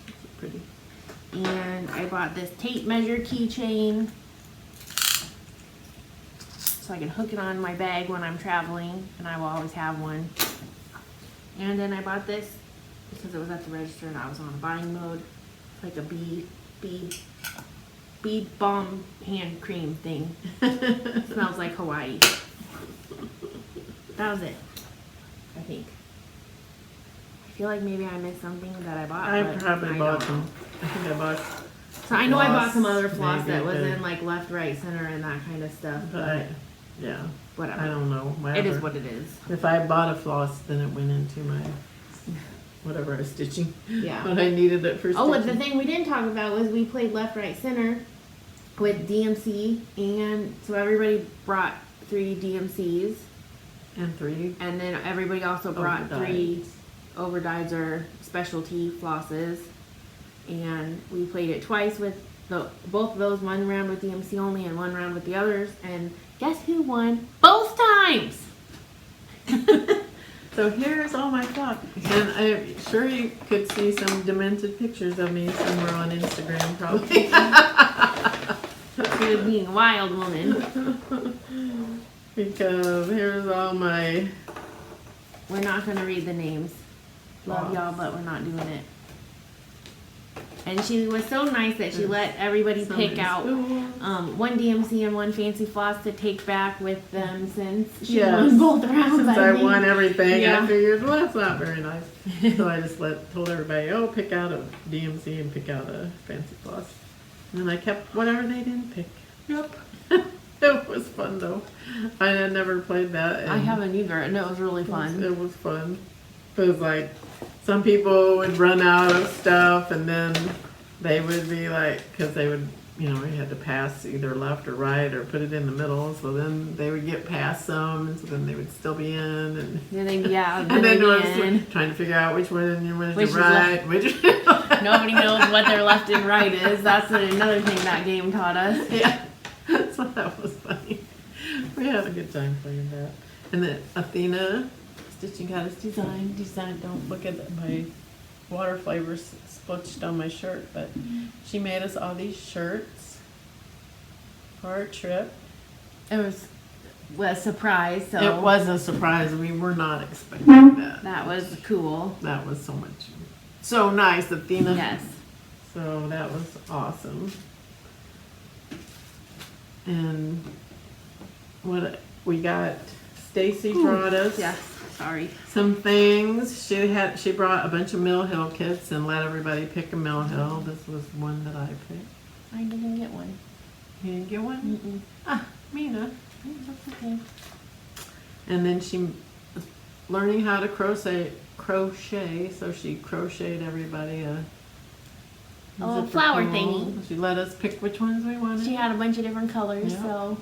That's pretty.
And I bought this tape measure keychain so I can hook it on my bag when I'm traveling, and I will always have one. And then I bought this because it was at the register and I was on buying mode. It's like a bee balm hand cream thing. It smells like Hawaii. That was it, I think. I feel like maybe I missed something that I bought.
I
but
probably
I
bought
don't.
some. I think I bought.
So I know I bought some
floss,
other floss
maybe,
that was
but-
in like left, right, center, and that kind of stuff.
But yeah,
Whatever.
I don't know.
It
Whatever.
is what it is.
If I bought a floss, then it went into my whatever I was stitching.
Yeah.
But I needed it for stitching.
Oh, and the thing we didn't talk about was we played left, right, center with DMC, and so everybody brought 3 DMCs,
And 3.
and then everybody also brought
Overdyes.
3 overdyes or specialty flosses, and we played it twice with both of those. One round with DMC only, and one round with the others. And guess who won both times?
So here's all my flock. And I'm sure you could see some demented pictures of me somewhere on Instagram probably.
She was being a wild woman.
Because here's all my
We're not gonna read the names. Love
Floss.
y'all, but we're not doing it. And she was so nice that she let everybody
some
pick
in
out
school.
one DMC and one fancy floss to take back with them since she
Yes.
won both rounds.
Since I
think.
won everything,
Yeah.
I figured, well, that's not very nice. So I just told everybody, oh, pick out a DMC and pick out a fancy floss. And then I kept whatever they didn't pick.
Yep.
It was fun though. I had never played that.
I
and
haven't either, and it was really fun.
It was fun. It was like, some people would run out of stuff and then they would be like, because they would, you had to pass either left or right or put it in the middle. So then they would get past some, and so then they would still be in. And
Then they, yeah,
and
then
then
they
I
be
was
in.
trying to figure out which one was
Which
the
is
right, which.
Nobody knows what their left and right is. That's another thing that game taught us.
Yeah, so that was funny. We had a good time playing that. And then Athena Stitching Goddess Design. Don't look at my water flavors splotched on my shirt, but she made us all these shirts for our trip.
It was a surprise, so
It was a surprise. We were not expecting that.
that was cool.
That was so nice, Athena.
Yes.
So that was awesome. And what we got, Stacy brought us
Yes. Sorry.
some things. She brought a bunch of Mill Hill kits and let everybody pick a Mill Hill. This was one that I picked.
I didn't get one.
You didn't get one?
Mm-mm.
Ah, Mina.
That's okay.
And then she was learning how to crochet, so she crocheted everybody a
Oh,
zipper
flower
pull.
thingy.
She let us pick which ones we wanted.
She had a bunch of different colors,
Yeah.
so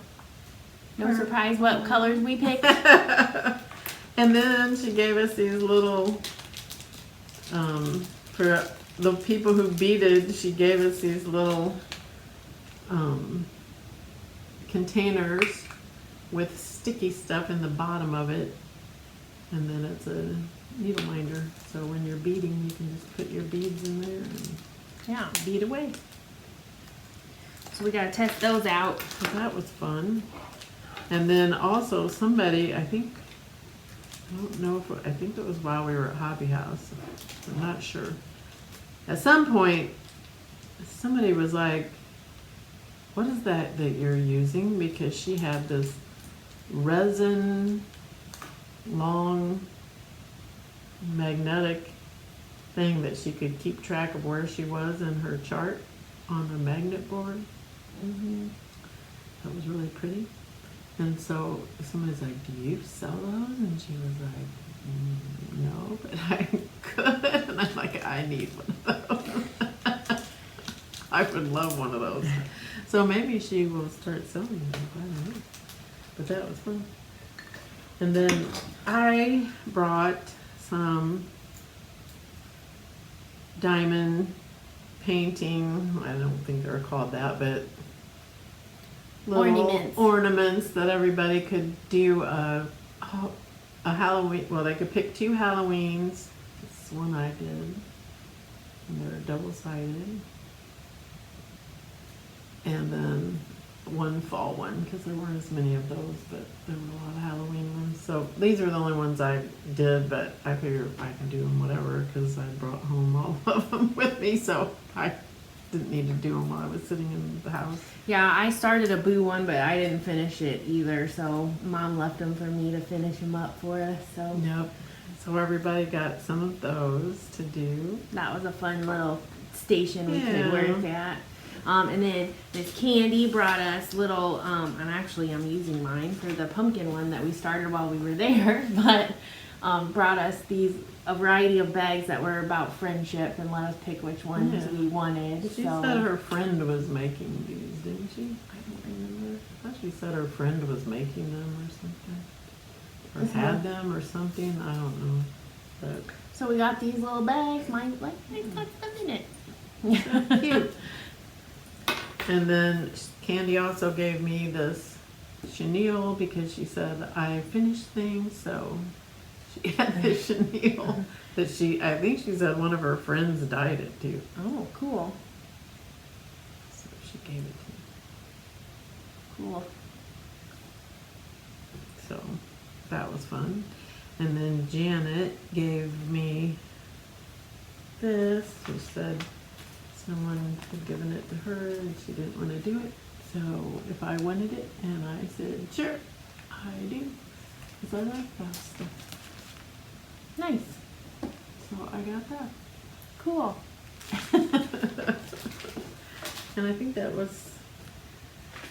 no
Perfect.
surprise what colors we picked.
And then she gave us these little, for the people who beaded, she gave us these little containers with sticky stuff in the bottom of it. And then it's a needle minder. So when you're beading, you can just put your beads in there and
Yeah.
bead away.
So we gotta test those out.
So that was fun. And then also somebody, I think it was while we were at Hobby House. I'm not sure. At some point, somebody was like, what is that you're using? Because she had this resin, long, magnetic thing that she could keep track of where she was in her chart on the magnet board.
Mm-hmm.
That was really pretty. And so somebody's like, do you sell those? And she was like, no. but I could. And I'm like, I need one of those. I would love one of those. So maybe she will start selling them. I don't know. But that was fun. And then I brought some diamond painting. I don't think they're called that, but little ornaments that everybody could do a Halloween. Well, they could pick 2 Halloweens. This one I did. And they're double-sided. And then one fall one, because there weren't as many of those, but there were a lot of Halloween ones. So these are the only ones I did, but I figure I can do them whatever, because I brought home all of them with me, so I didn't need to do them while I was sitting in the house.
Yeah, I started a Boo one, but I didn't finish it either, so Mom left them for me to finish them up for us, so.
Yep. So everybody got some of those to do.
That was a fun little station we could
Yeah.
work at. And then Miss Candy brought us little, and actually I'm using mine for the pumpkin one that we started while we were there, but brought us a variety of bags that were about friendship and let us pick which ones
Yeah.
we wanted.
She
so.
said her friend was making these, didn't she?
I don't remember.
I thought she said her friend was making them or something. Or had them or something, I don't know. But
So we got these little bags. Mine's got stuff in it.
so cute. And then Candy also gave me this chenille because she said I finished things, so she had this chenille that I think she said one of her friends dyed it too.
Oh, cool.
So she gave it to me.
Cool.
So that was fun. And then Janet gave me this. She said someone had given it to her and she didn't want to do it. So if I wanted it, and I said, sure, I do. Because I like that stuff.
Nice.
So I got that.
Cool.
And I think that was,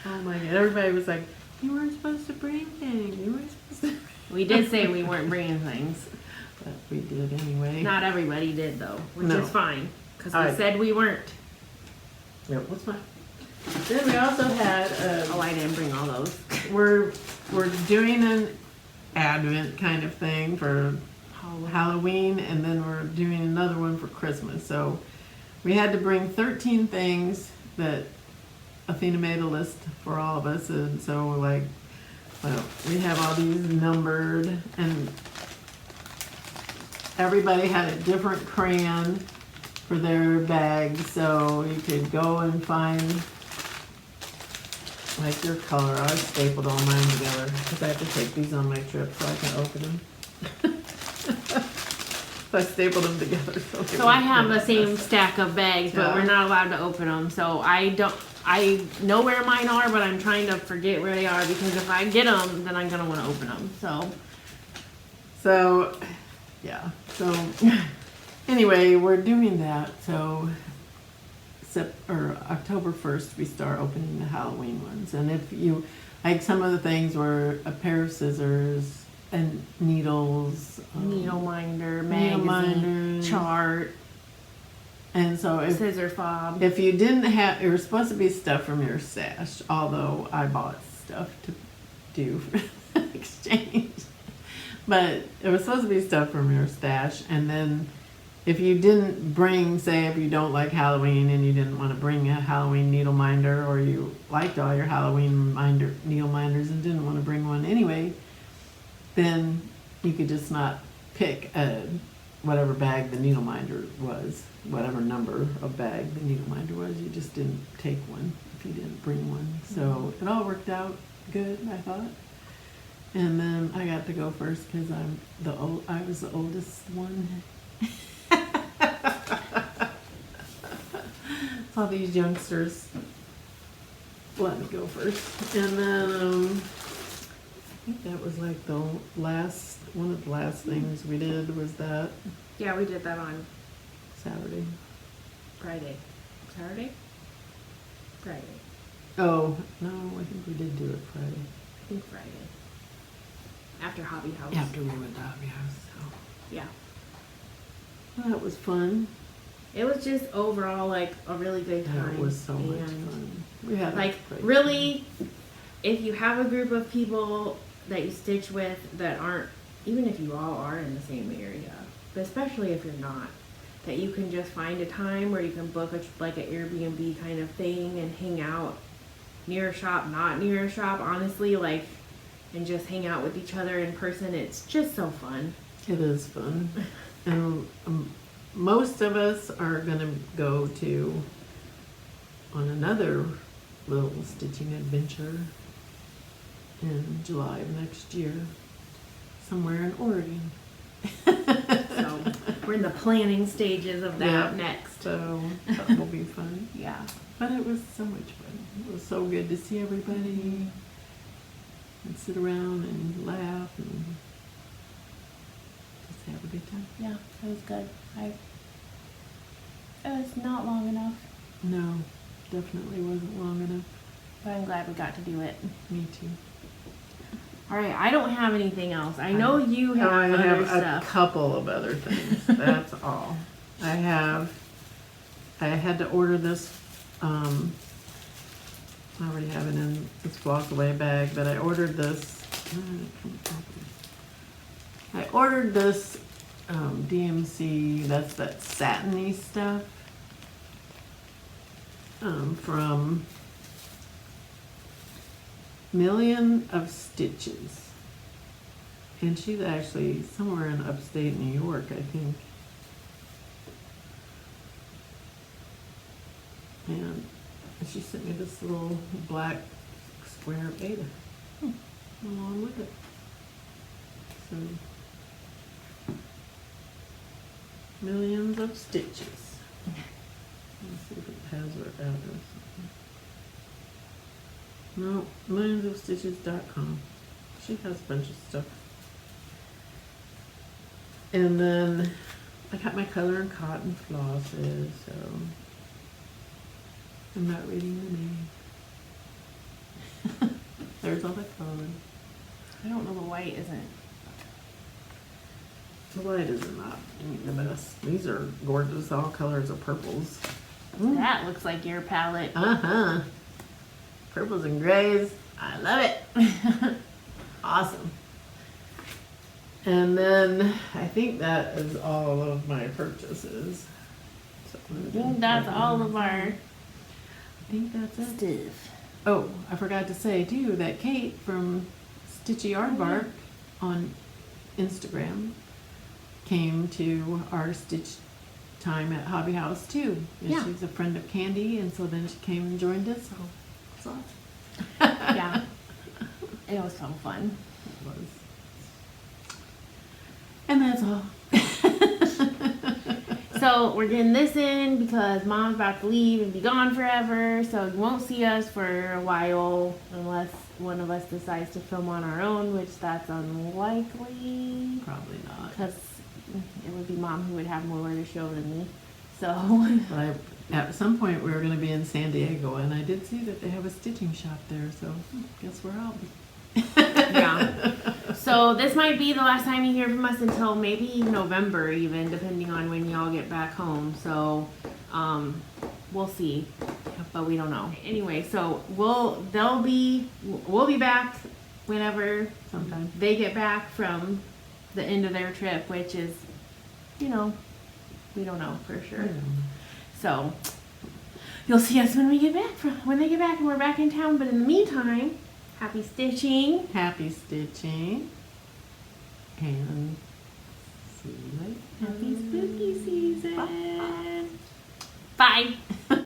oh my God, everybody was like, you weren't supposed to bring things. You weren't supposed to.
We did say we weren't bringing things.
But we did anyway.
Not everybody did though, which
No.
is fine. Because we said we weren't.
Yep, what's mine? Then we also had,
Oh, I didn't bring all those.
we're doing an Advent kind of thing for Halloween, and then we're doing another one for Christmas. So we had to bring 13 things that Athena made a list for all of us, and so like, well, we have all these numbered, and everybody had a different crayon for their bag, so you could go and find like your color. I stapled all mine together because I have to take these on my trip so I can open them. So I stapled them together.
So I have the same stack of bags, but
Yeah.
we're not allowed to open them. So I know where mine are, but I'm trying to forget where they are because if I get them, then I'm going to want to open them.
So, yeah. So, anyway, we're doing that. So, October 1st, we start opening the Halloween ones. And if you, like some of the things were a pair of scissors and needles.
Needle minder,
needle
magazine,
minders.
chart,
And so
scissor fob.
if you didn't have, it was supposed to be stuff from your stash, although I bought stuff to do for exchange. But it was supposed to be stuff from your stash, and then if you didn't bring, say if you don't like Halloween and you didn't want to bring a Halloween needle minder, or you liked all your Halloween needle minders and didn't want to bring one anyway, then you could just not pick whatever bag the needle minder was, whatever number of bag the needle minder was. You just didn't take one if you didn't bring one. So it all worked out good, I thought. And then I got to go first because I was the oldest one. All these youngsters let me go first. And then I think that was like one of the last things we did was that
Yeah, we did that on
Saturday.
Friday. Saturday? Friday.
Oh, no, I think we did do it Friday.
I think Friday. After Hobby House.
After we went to Hobby House. So.
Yeah.
Well, that was fun.
It was just overall like a really good time.
It was so much
And,
fun. We had
like,
a great
really, if you have a group of people that you stitch with that aren't, even if you all are in the same area, but especially if you're not, that you can just find a time where you can book like an Airbnb kind of thing and hang out near a shop, not near a shop, honestly, like, and just hang out with each other in person. It's just so fun.
It is fun. And most of us are going to go to on another little stitching adventure in July of next year, somewhere in Oregon.
So we're in the planning stages of that
Yeah.
next.
So that will be fun.
Yeah.
But it was so much fun. It was so good to see everybody and sit around and laugh and just have a good time.
Yeah, it was good. It was not long enough,
No, definitely wasn't long enough.
but I'm glad we got to do it.
Me too.
All right, I don't have anything else. I know you have
I
other
have a
stuff.
couple of other things. That's all. I had to order this. I already have it in this floss away bag, but I ordered this. I ordered this DMC. That's that satiny stuff from Million of Stitches. And she's actually somewhere in upstate New York, I think. And she sent me this little black square beta along with it. So, Millions of Stitches. Let's see if it has her address. No, millionsofstitches.com. She has a bunch of stuff. And then I got my color and cotton flosses, so I'm not reading the name. There's all the color.
I don't know, the white isn't.
The white is not the best. These are gorgeous, all colors of purples.
That looks like your palette.
Uh-huh. Purples and grays. I love it. Awesome. And then I think that is all of my purchases. So
I think that's all of our
I think that's it.
stuff.
Oh, I forgot to say too that Kate from Stitchy Aardvark on Instagram came to our stitch time at Hobby House too. And
Yeah.
she's a friend of Candy, and so then she came and joined us. So it's awesome.
Yeah. It was so fun.
It was. And that's all.
So we're getting this in because Mom's about to leave and be gone forever. So you won't see us for a while unless one of us decides to film on our own, which that's unlikely
Probably not.
because it would be Mom who would have more to show than me. So
But at some point we were going to be in San Diego, and I did see that they have a stitching shop there, so guess where I'll be.
yeah. So this might be the last time you hear from us until maybe November even, depending on when y'all get back home. So we'll see. But we don't know. Anyway, so we'll be back whenever
Sometime.
they get back from the end of their trip, which is, we don't know for sure. So you'll see us when they get back and we're back in town. But in the meantime, happy stitching.
Happy stitching. And see you later.
Happy spooky season. Bye.